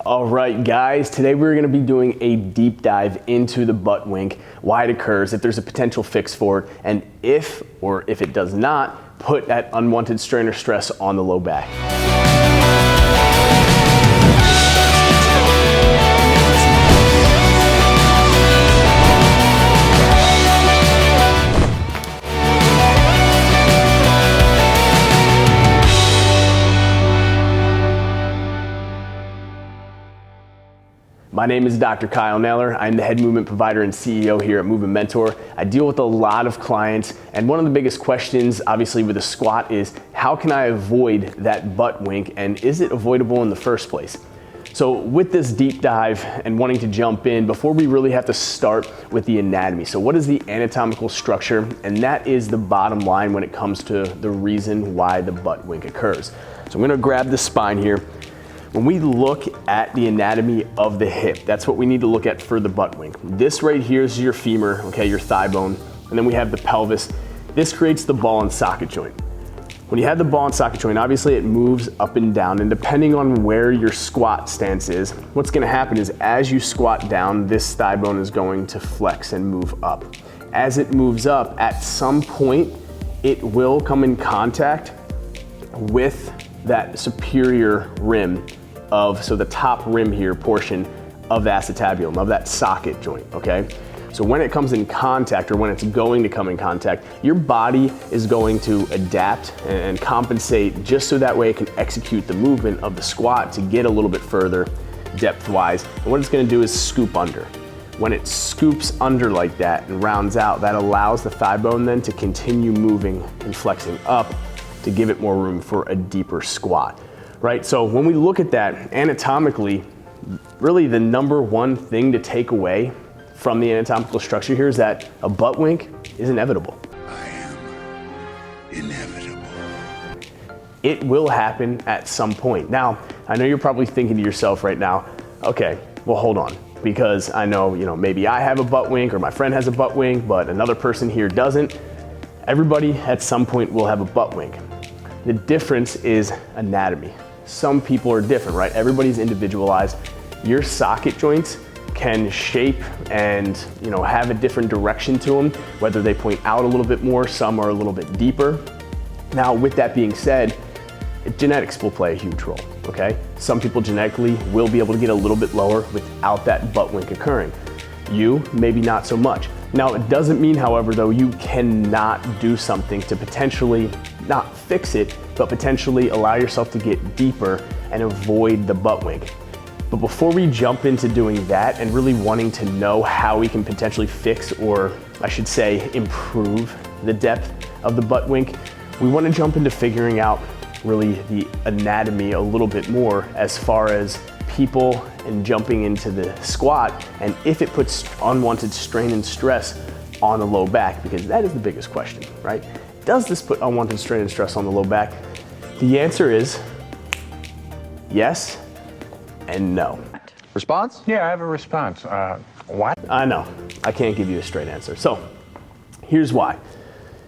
All right, guys, today we're gonna be doing a deep dive into the butt wink, why it occurs, if there's a potential fix for it, and if it does not, put that unwanted strain or stress on the low back. My name is Dr. Kyle Naylor. I'm the head movement provider and CEO here at MVMTmentor. I deal with a lot of clients, and one of the biggest questions, obviously, with a squat is, how can I avoid that butt wink, and is it avoidable in the first place? So with this deep dive and wanting to jump in, before we really have to start with the anatomy. So what is the anatomical structure? And that is the bottom line when it comes to the reason why the butt wink occurs. So I'm gonna grab the spine here. When we look at the anatomy of the hip, that's what we need to look at for the butt wink. This right here is your femur, okay, your thigh bone, and then we have the pelvis. This creates the ball and socket joint. When you have the ball and socket joint, obviously it moves up and down, and depending on where your squat stance is, what's gonna happen is as you squat down, this thigh bone is going to flex and move up. As it moves up, at some point, it will come in contact with that superior rim so the top rim here portion of the acetabulum, of that socket joint, okay? So when it comes in contact, or when it's going to come in contact, your body is going to adapt and compensate just so that way it can execute the movement of the squat to get a little bit further depth-wise. And what it's gonna do is scoop under. When it scoops under like that and rounds out, that allows the thigh bone then to continue moving and flexing up to give it more room for a deeper squat, right? So when we look at that anatomically, really the number one thing to take away from the anatomical structure here is that a butt wink is inevitable. I am inevitable. It will happen at some point. Now, I know you're probably thinking to yourself right now, okay, well, hold on, because I know, maybe I have a butt wink or my friend has a butt wink, but another person here doesn't. Everybody at some point will have a butt wink. The difference is anatomy. Some people are different, right? Everybody's individualized. Your socket joints can shape and have a different direction to them, whether they point out a little bit more, some are a little bit deeper. Now, with that being said, genetics will play a huge role, okay? Some people genetically will be able to get a little bit lower without that butt wink occurring. You, maybe not so much. Now, it doesn't mean, however, though, you cannot do something to potentially not fix it, but potentially allow yourself to get deeper and avoid the butt wink. But before we jump into doing that and really wanting to know how we can potentially fix, or I should say improve the depth of the butt wink, we want to jump into figuring out really the anatomy a little bit more as far as people and jumping into the squat, and if it puts unwanted strain and stress on the low back, because that is the biggest question, right? Does this put unwanted strain and stress on the low back? The answer is yes and no. Response? Yeah, I have a response. What? I know, I can't give you a straight answer. So here's why.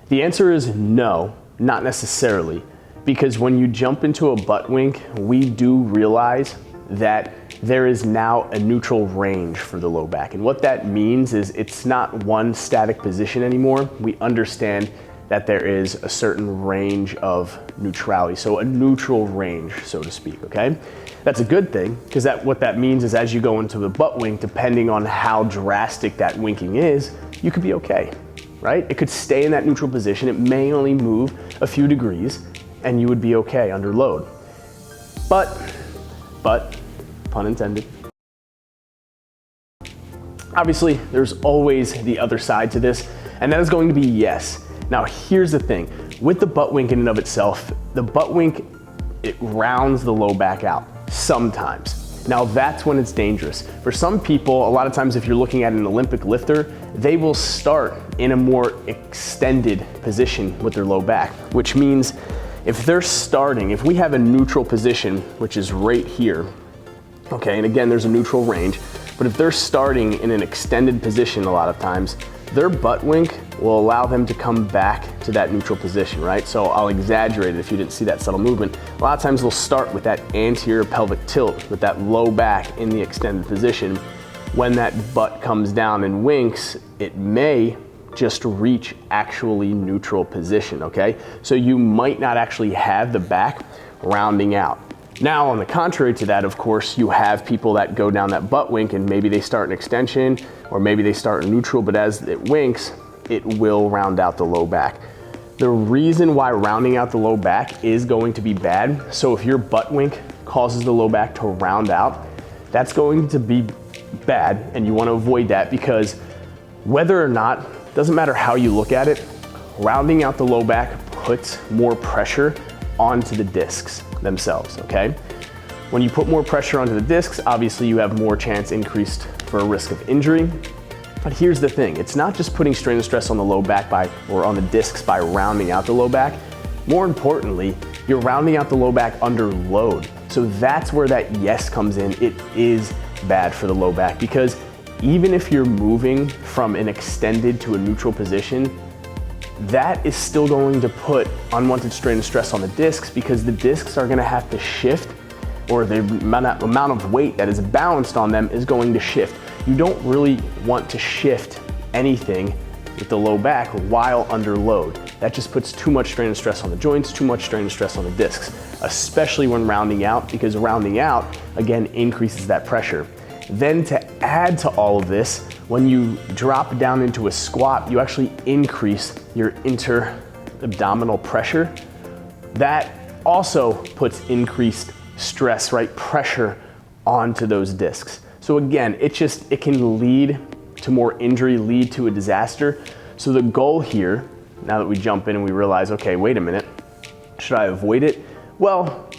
The answer is no, not necessarily, because when you jump into a butt wink, we do realize that there is now a neutral range for the low back. And what that means is it's not one static position anymore. We understand that there is a certain range of neutrality. So a neutral range, so to speak, okay? That's a good thing, because what that means is as you go into the butt wink, depending on how drastic that winking is, you could be okay, right? It could stay in that neutral position. It may only move a few degrees and you would be okay under load. But, pun intended. Obviously, there's always the other side to this, and that is going to be yes. Now, here's the thing. With the butt wink in and of itself, the butt wink, it rounds the low back out sometimes. Now, that's when it's dangerous. For some people, a lot of times if you're looking at an Olympic lifter, they will start in a more extended position with their low back, which means if we have a neutral position, which is right here, okay, and again, there's a neutral range, but if they're starting in an extended position a lot of times, their butt wink will allow them to come back to that neutral position, right? So I'll exaggerate it if you didn't see that subtle movement. A lot of times they'll start with that anterior pelvic tilt, with that low back in the extended position. When that butt comes down and winks, it may just reach actually neutral position, okay? So you might not actually have the back rounding out. Now, on the contrary to that, of course, you have people that go down that butt wink and maybe they start an extension or maybe they start in neutral, but as it winks, it will round out the low back. The reason why rounding out the low back is going to be bad, so if your butt wink causes the low back to round out, that's going to be bad and you want to avoid that, because whether or not, doesn't matter how you look at it, rounding out the low back puts more pressure onto the discs themselves, okay? When you put more pressure onto the discs, obviously you have more chance increased for a risk of injury. But here's the thing, it's not just putting strain and stress on the low back or on the discs by rounding out the low back. More importantly, you're rounding out the low back under load. So that's where that yes comes in. It is bad for the low back, because even if you're moving from an extended to a neutral position, that is still going to put unwanted strain and stress on the discs, because the discs are gonna have to shift, or the amount of weight that is balanced on them is going to shift. You don't really want to shift anything with the low back while under load. That just puts too much strain and stress on the joints, too much strain and stress on the discs, especially when rounding out, because rounding out, again, increases that pressure. Then to add to all of this, when you drop down into a squat, you actually increase your inter-abdominal pressure. That also puts increased stress, right? Pressure onto those discs. So again, it can lead to more injury, lead to a disaster. So the goal here, now that we jump in and we realize, okay, wait a minute, should I avoid it? Well,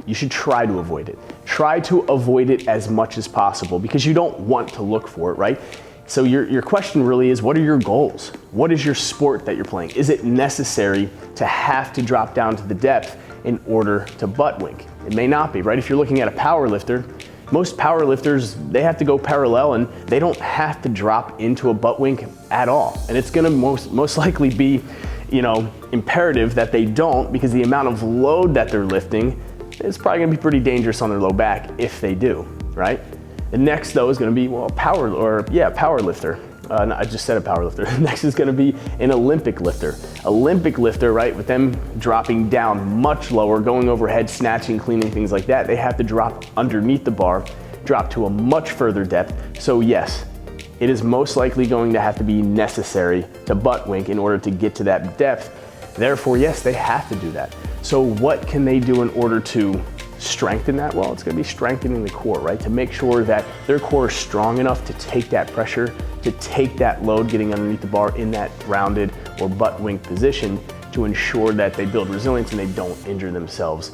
you should try to avoid it. Try to avoid it as much as possible, because you don't want to look for it, right? So your question really is, what are your goals? What is your sport that you're playing? Is it necessary to have to drop down to the depth in order to butt wink? It may not be, right? If you're looking at a power lifter, most power lifters, they have to go parallel and they don't have to drop into a butt wink at all. And it's gonna most likely be, imperative that they don't, because the amount of load that they're lifting is probably gonna be pretty dangerous on their low back if they do, right? The next though is gonna be, power lifter. No, I just said a power lifter. Next is gonna be an Olympic lifter. Olympic lifter, right, with them dropping down much lower, going overhead, snatching, cleaning, things like that, they have to drop underneath the bar, drop to a much further depth. So yes, it is most likely going to have to be necessary to butt wink in order to get to that depth. Therefore, yes, they have to do that. So what can they do in order to strengthen that? Well, it's gonna be strengthening the core, right? To make sure that their core is strong enough to take that pressure, to take that load getting underneath the bar in that rounded or butt wink position, to ensure that they build resilience and they don't injure themselves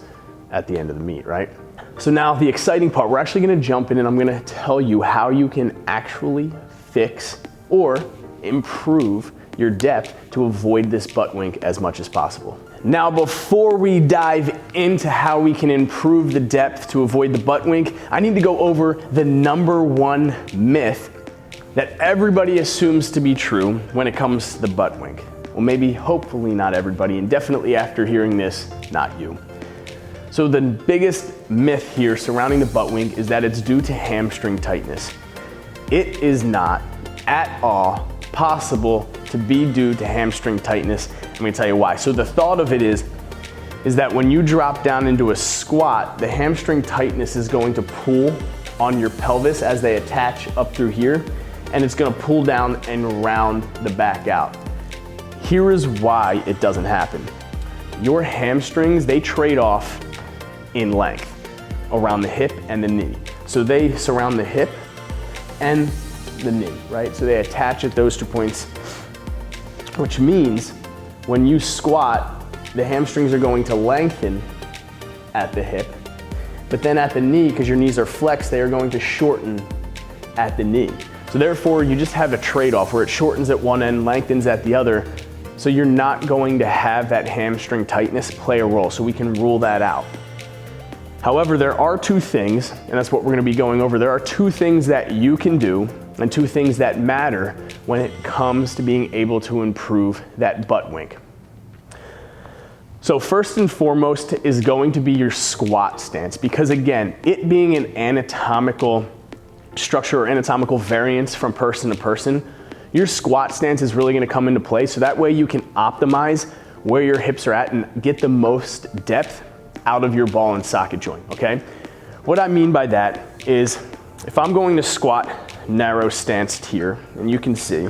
at the end of the meet, right? So now the exciting part, we're actually gonna jump in and I'm gonna tell you how you can actually fix or improve your depth to avoid this butt wink as much as possible. Now, before we dive into how we can improve the depth to avoid the butt wink, I need to go over the #1 myth that everybody assumes to be true when it comes to the butt wink. Well, maybe, hopefully not everybody, and definitely after hearing this, not you. So the biggest myth here surrounding the butt wink is that it's due to hamstring tightness. It is not at all possible to be due to hamstring tightness. Let me tell you why. So the thought of it is that when you drop down into a squat, the hamstring tightness is going to pull on your pelvis as they attach up through here, and it's gonna pull down and round the back out. Here is why it doesn't happen. Your hamstrings, they trade off in length around the hip and the knee. So they surround the hip and the knee, right? So they attach at those 2 points, which means when you squat, the hamstrings are going to lengthen at the hip, but then at the knee, because your knees are flexed, they are going to shorten at the knee. So therefore, you just have a trade-off where it shortens at one end, lengthens at the other, so you're not going to have that hamstring tightness play a role, so we can rule that out. However, there are two things, and that's what we're gonna be going over. There are two things that you can do and two things that matter when it comes to being able to improve that butt wink. So first and foremost is going to be your squat stance, because again, it being an anatomical structure or anatomical variance from person to person, your squat stance is really going to come into play, so that way you can optimize where your hips are at and get the most depth out of your ball and socket joint, okay? What I mean by that is if I'm going to squat narrow stance here, and you can see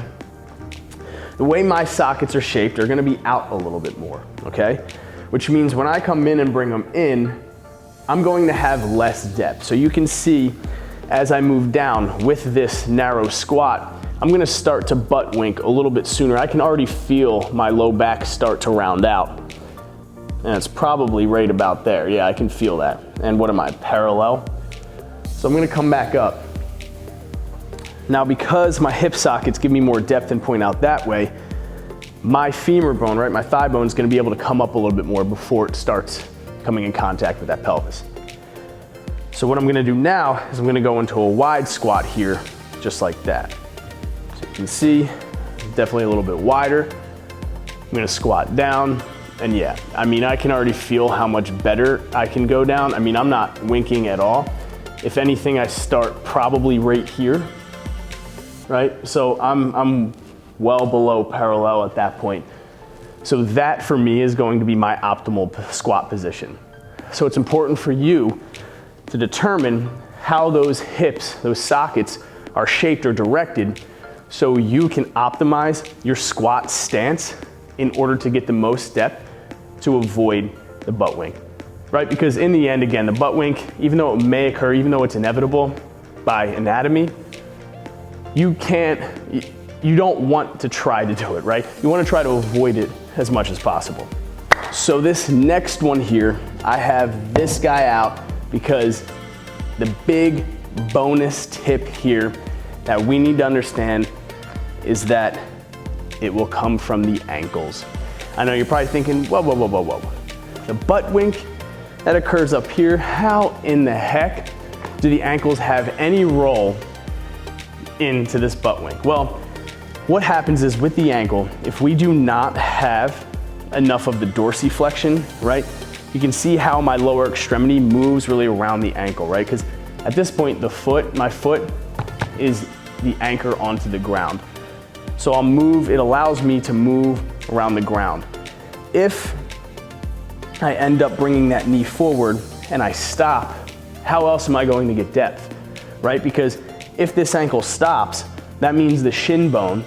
the way my sockets are shaped are going to be out a little bit more, okay? Which means when I come in and bring them in, I'm going to have less depth. So you can see as I move down with this narrow squat, I'm gonna start to butt wink a little bit sooner. I can already feel my low back start to round out. And it's probably right about there. Yeah, I can feel that. And what am I, parallel? So I'm gonna come back up. Now because my hip sockets give me more depth and point out that way, my femur bone, right, my thigh bone is gonna be able to come up a little bit more before it starts coming in contact with that pelvis. So what I'm gonna do now is I'm gonna go into a wide squat here, just like that. So you can see, definitely a little bit wider. I'm gonna squat down, and yeah, I mean, I can already feel how much better I can go down. I mean, I'm not winking at all. If anything, I start probably right here, right? So I'm well below parallel at that point. So that for me is going to be my optimal squat position. So it's important for you to determine how those hips, those sockets are shaped or directed so you can optimize your squat stance in order to get the most depth to avoid the butt wink, right? Because in the end, again, the butt wink, even though it may occur, even though it's inevitable by anatomy, you don't want to try to do it, right? You want to try to avoid it as much as possible. So this next one here, I have this guy out because the big bonus tip here that we need to understand is that it will come from the ankles. I know you're probably thinking, whoa, whoa, whoa, whoa, whoa. The butt wink that occurs up here, how in the heck do the ankles have any role into this butt wink? Well, what happens is with the ankle, if we do not have enough of the dorsiflexion, right? You can see how my lower extremity moves really around the ankle, right? Because at this point, my foot is the anchor onto the ground. So I'll move, it allows me to move around the ground. If I end up bringing that knee forward and I stop, how else am I going to get depth, right? Because if this ankle stops, that means the shin bone,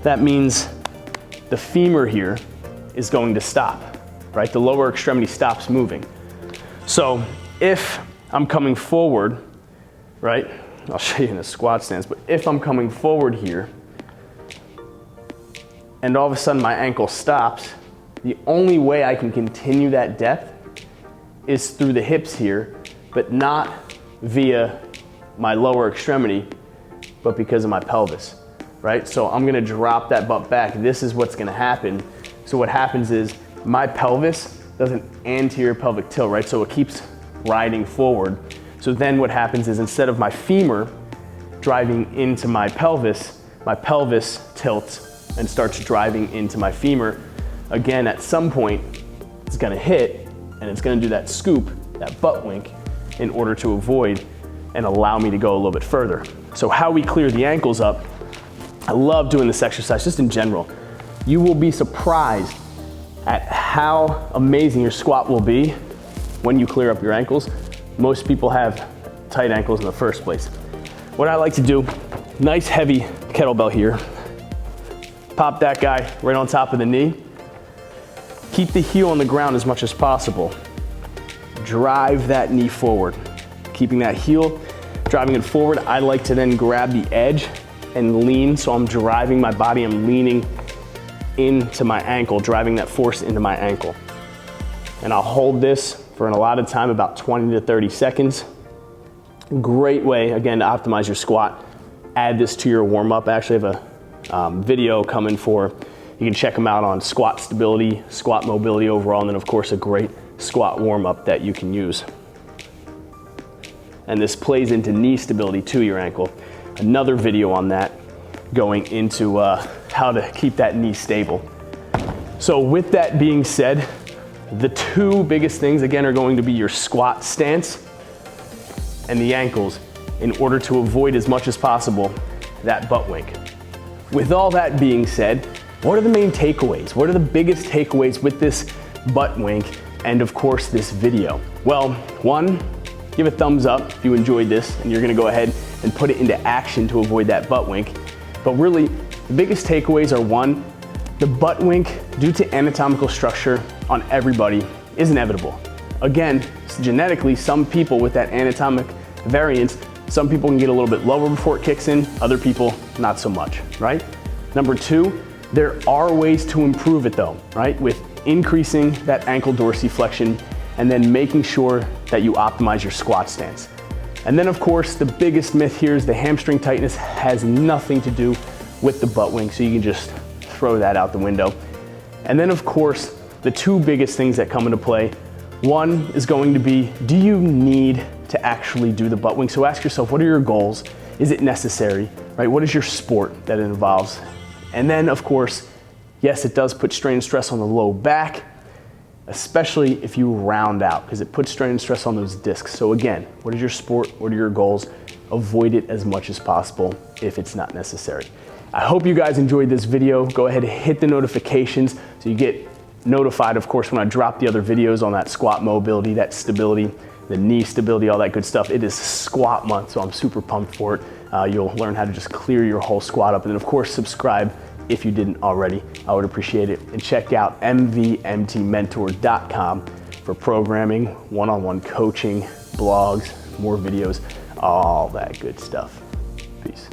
that means the femur here is going to stop, right? The lower extremity stops moving. So if I'm coming forward, right? I'll show you in a squat stance, but if I'm coming forward here, and all of a sudden my ankle stops, the only way I can continue that depth is through the hips here, but not via my lower extremity, but because of my pelvis, right? So I'm gonna drop that butt back. This is what's gonna happen. So what happens is my pelvis does an anterior pelvic tilt, right? So it keeps riding forward. So then what happens is instead of my femur driving into my pelvis tilts and starts driving into my femur. Again, at some point, it's gonna hit and it's gonna do that scoop, that butt wink, in order to avoid and allow me to go a little bit further. So how we clear the ankles up, I love doing this exercise just in general. You will be surprised at how amazing your squat will be when you clear up your ankles. Most people have tight ankles in the first place. What I like to do, nice heavy kettlebell here, pop that guy right on top of the knee. Keep the heel on the ground as much as possible. Drive that knee forward. Keeping that heel, driving it forward. I like to then grab the edge and lean, so I'm driving my body, I'm leaning into my ankle, driving that force into my ankle. And I'll hold this for an allotted time, about 20 to 30 seconds. Great way, again, to optimize your squat. Add this to your warm-up. I actually have a video coming for, you can check them out on squat stability, squat mobility overall, and then of course a great squat warm-up that you can use. And this plays into knee stability to your ankle. another video on that, going into how to keep that knee stable. So with that being said, the two biggest things again are going to be your squat stance and the ankles in order to avoid as much as possible that butt wink. With all that being said, what are the main takeaways? What are the biggest takeaways with this butt wink and of course this video? Well, one, give a thumbs up if you enjoyed this and you're gonna go ahead and put it into action to avoid that butt wink. But really, the biggest takeaways are one, the butt wink, due to anatomical structure on everybody, is inevitable. Again, genetically, some people with that anatomic variance, some people can get a little bit lower before it kicks in, other people not so much, right? Number two, there are ways to improve it though, right? With increasing that ankle dorsiflexion and then making sure that you optimize your squat stance. And then of course, the biggest myth here is the hamstring tightness has nothing to do with the butt wink, so you can just throw that out the window. And then of course, the two biggest things that come into play, one is going to be, do you need to actually do the butt wink? So ask yourself, what are your goals? Is it necessary, right? What is your sport that it involves? And then of course, yes, it does put strain and stress on the low back, especially if you round out, because it puts strain and stress on those discs. So again, what is your sport? What are your goals? Avoid it as much as possible if it's not necessary. I hope you guys enjoyed this video. Go ahead and hit the notifications so you get notified, of course, when I drop the other videos on that squat mobility, that stability, the knee stability, all that good stuff. It is squat month, so I'm super pumped for it. You'll learn how to just clear your whole squat up. And then of course, subscribe if you didn't already. I would appreciate it. And check out MVMTmentor.com for programming, one-on-one coaching, blogs, more videos, all that good stuff. Peace.